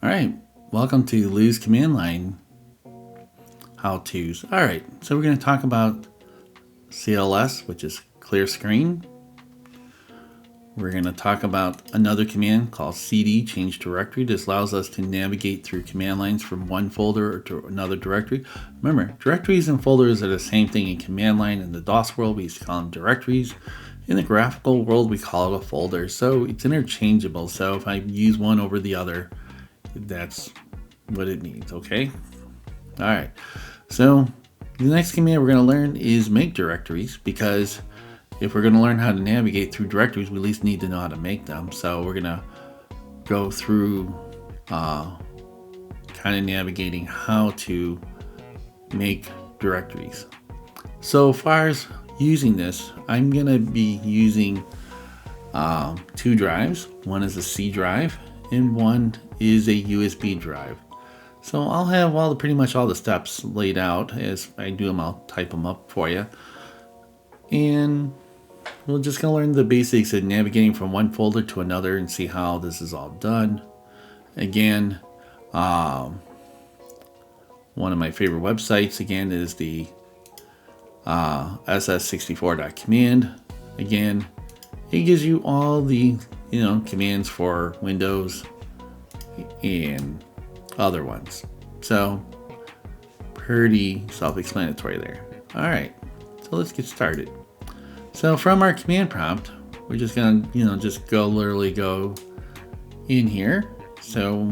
Alright, welcome to Lou's command line how-tos. Alright, so we're going to talk about CLS, which is clear screen. We're going to talk about another command called CD, change directory. This allows us to navigate through command lines from one folder to another directory. Remember, directories and folders are the same thing in command line. In the DOS world, we used to call them directories. In the graphical world, we call it a folder. So it's interchangeable. So if I use one over the other, that's what it means, okay? All right, so the next command we're going to learn is make directories, because if we're going to learn how to navigate through directories, we at least need to know how to make them. So we're going to go through kind of navigating how to make directories. So far as using this, I'm going to be using two drives. One is a C drive and one is a USB drive. So I'll have pretty much all the steps laid out. As I do them, I'll type them up for you. And we're just going to learn the basics of navigating from one folder to another and see how this is all done. Again, one of my favorite websites again is the ss64.command. Again, it gives you all the commands for Windows and other ones. So pretty self-explanatory there. All right, so let's get started. So from our command prompt, we're just gonna just literally go in here. So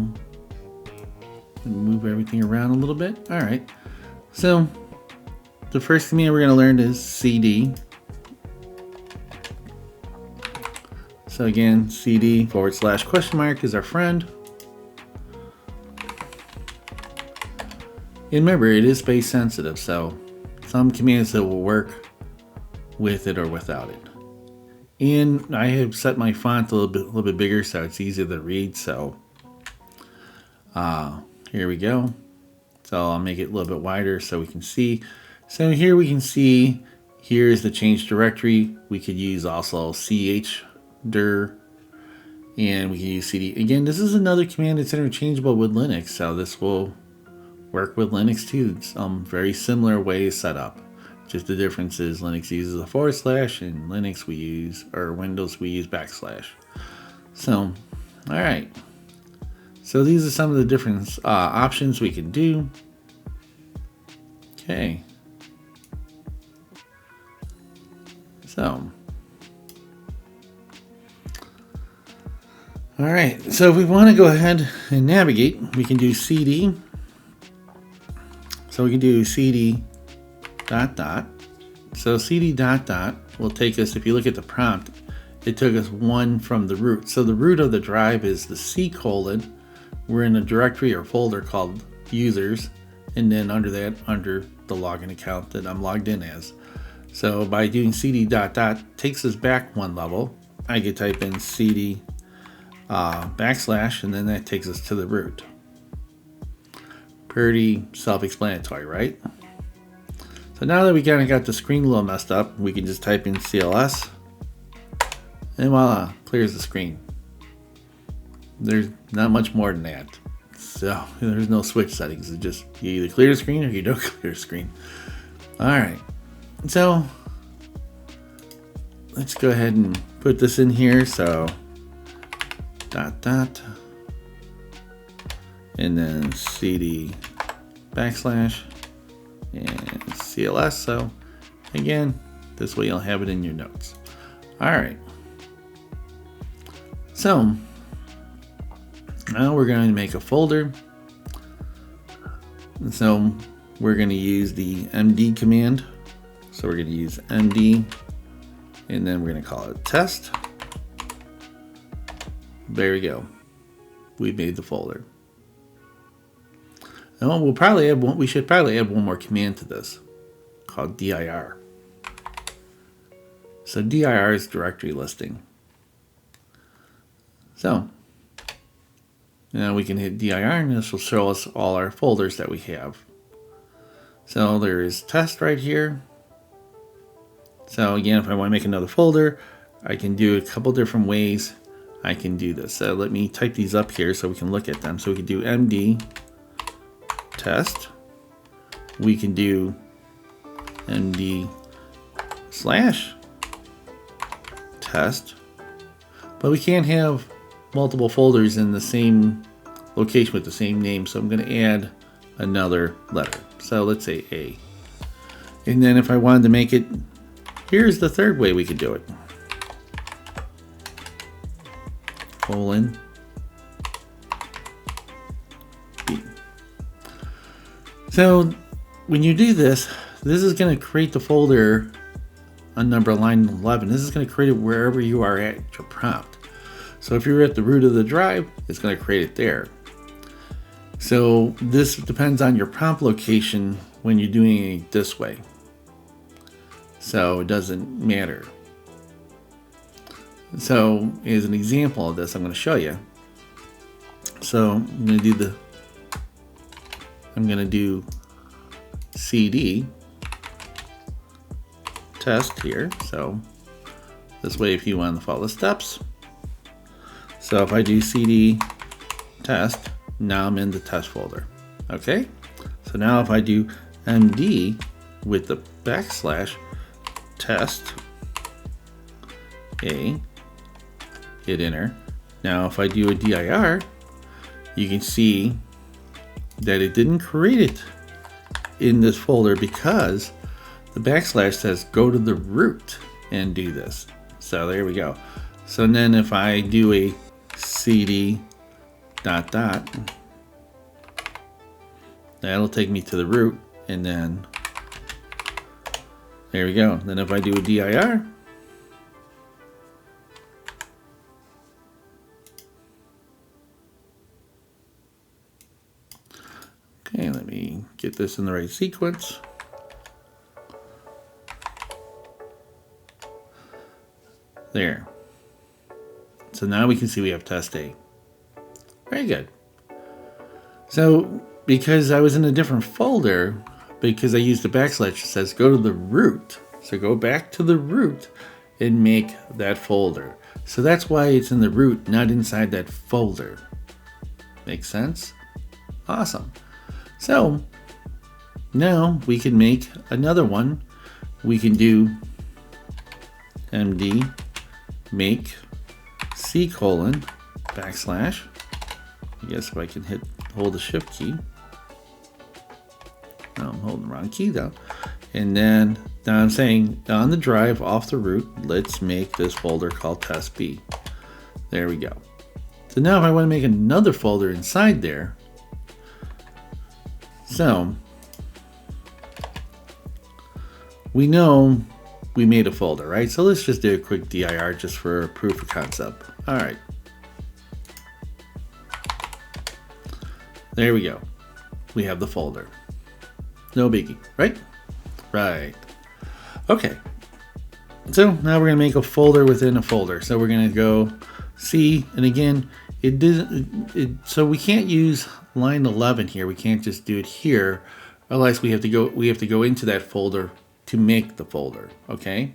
move everything around a little bit. All right, so the first command we're gonna learn is CD. So again, CD / question mark is our friend. And remember, it is space sensitive, so some commands that will work with it or without it. And I have set my font a little bit bigger so it's easier to read. So here we go. So I'll make it a little bit wider so we can see. So here we can see, here's the change directory. We could use also dir, and we can use CD. Again, this is another command that's interchangeable with Linux, so this will work with Linux too. Some very similar ways set up. Just the difference is Linux uses a / and Linux we use, or Windows we use \. So, all right. So these are some of the different options we can do. Okay. So, all right. So if we want to go ahead and navigate, we can do CD. So we can do CD ... So CD ... will take us, if you look at the prompt, it took us one from the root. So the root of the drive is the C:. We're in a directory or folder called users, and then under that, under the login account that I'm logged in as. So by doing CD ... takes us back one level. I could type in CD / and then that takes us to the root. Pretty self-explanatory, right? So now that we kind of got the screen a little messed up, we can just type in CLS, and voila, clears the screen. There's not much more than that. So there's no switch settings. It's just you either clear the screen or you don't clear the screen. All right. So let's go ahead and put this in here. So ... and then CD / and CLS. So again, this way you'll have it in your notes. All right. So now we're going to make a folder. And so we're going to use the MD command. So we're going to use MD, and then we're going to call it test. There we go. We made the folder. And we should probably add one more command to this called dir. So dir is directory listing. So now we can hit dir, and this will show us all our folders that we have. So there is test right here. So again, if I want to make another folder, I can do a couple different ways. I can do this. So let me type these up here so we can look at them. So we can do MD test. We can do MD slash test. But we can't have multiple folders in the same location with the same name. So I'm going to add another letter. So let's say A. And then if I wanted to make it, here's the third way we could do it. Colon B. So when you do this, this is going to create the folder on number line 11. This is going to create it wherever you are at your prompt. So if you're at the root of the drive, it's going to create it there. So this depends on your prompt location when you're doing it this way. So it doesn't matter. So as an example of this, I'm going to show you. So I'm going to do CD test here. So this way, if you want to follow the steps. So if I do CD test, now I'm in the test folder. Okay. So now if I do MD with the backslash test A, hit enter. Now if I do a dir, you can see that it didn't create it in this folder because the backslash says go to the root and do this. So there we go. So then if I do a cd ... that'll take me to the root, and then there we go. Then if I do a dir, okay, let me get this in the right sequence. There. So now we can see we have test A. Very good. So because I was in a different folder, because I used the backslash, it says go to the root. So go back to the root and make that folder. So that's why it's in the root, not inside that folder. Make sense? Awesome. So now we can make another one. We can do MD make C colon backslash. I guess if I can hold the shift key. No, I'm holding the wrong key down. And then now I'm saying on the drive off the root, let's make this folder called testb. There we go. So now if I want to make another folder inside there, so we know we made a folder, right? So let's just do a quick dir just for proof of concept. All right. There we go. We have the folder. No biggie, right? Right. Okay. So now we're going to make a folder within a folder. So we're going to go C, and again, so we can't use line 11 here. We can't just do it here. Otherwise we have to go into that folder to make the folder, okay?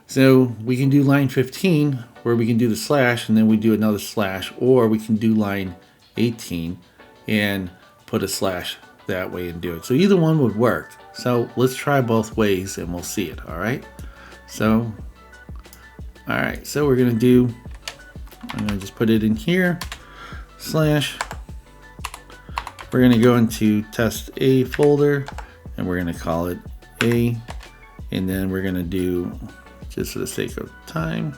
So we can do line 15 where we can do the slash and then we do another slash, or we can do line 18 and put a slash that way and do it. So either one would work. So let's try both ways and we'll see it, all right? So, all right, so we're gonna do, I'm gonna just put it in here, slash, we're gonna go into test A folder and we're gonna call it A, and then we're gonna do, just for the sake of time,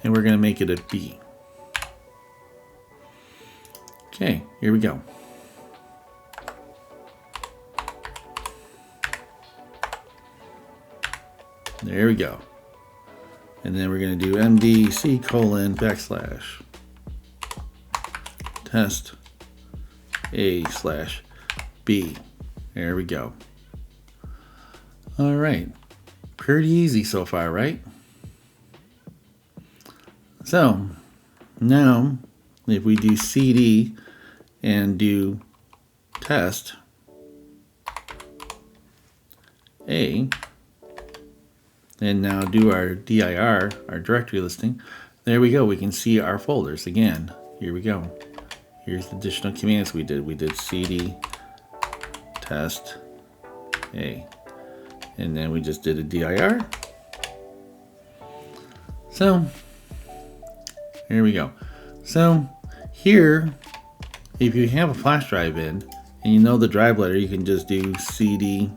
and we're gonna make it a B. Okay, here we go. There we go. And then we're going to do MD C colon backslash test A slash B. There we go. All right. Pretty easy so far, right? So now if we do CD and do test, A, and now do our dir, our directory listing. There we go. We can see our folders again. Here we go. Here's the additional commands we did. We did cd test A, and then we just did a dir. So here we go. So here, if you have a flash drive in and you know the drive letter, you can just do cd.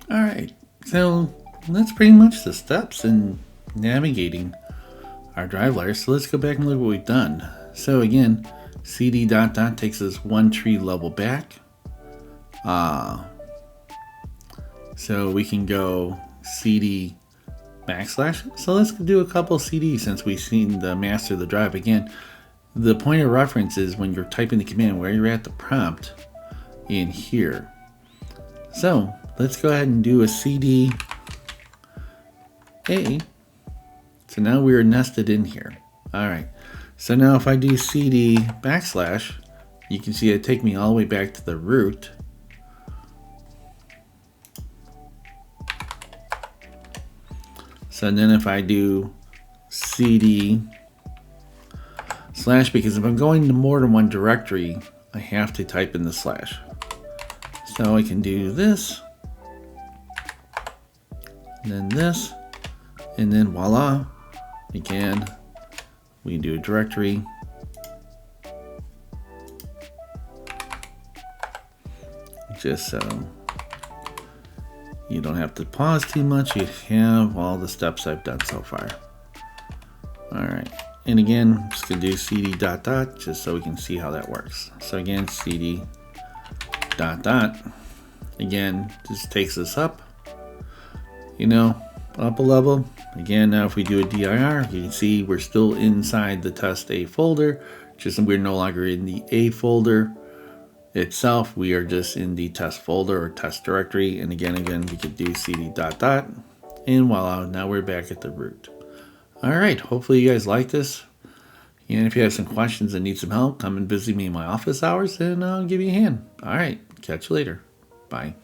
All right, so that's pretty much the steps in navigating our drive letter. So let's go back and look what we've done. So again, cd ... takes us one tree level back. So we can go cd \. So let's do a couple CDs since we've seen the master of the drive. Again, the point of reference is when you're typing the command where you're at the prompt in here. So let's go ahead and do a cd A. So now we're nested in here. All right. So now if I do cd \, you can see it take me all the way back to the root. So then if I do cd /, because if I'm going to more than one directory, I have to type in the /. So I can do this, and then this, and then voila. Again, we can do a directory. Just so you don't have to pause too much. You have all the steps I've done so far. All right. And again, I'm just gonna do cd ... just so we can see how that works. So again, cd ... Again, just takes us up, up a level. Again, now if we do a dir, you can see we're still inside the test A folder, just we're no longer in the A folder itself. We are just in the test folder or test directory. And again, we could do cd ... and voila, now we're back at the root. All right, hopefully you guys like this. And if you have some questions and need some help, come and visit me in my office hours and I'll give you a hand. All right, catch you later. Bye.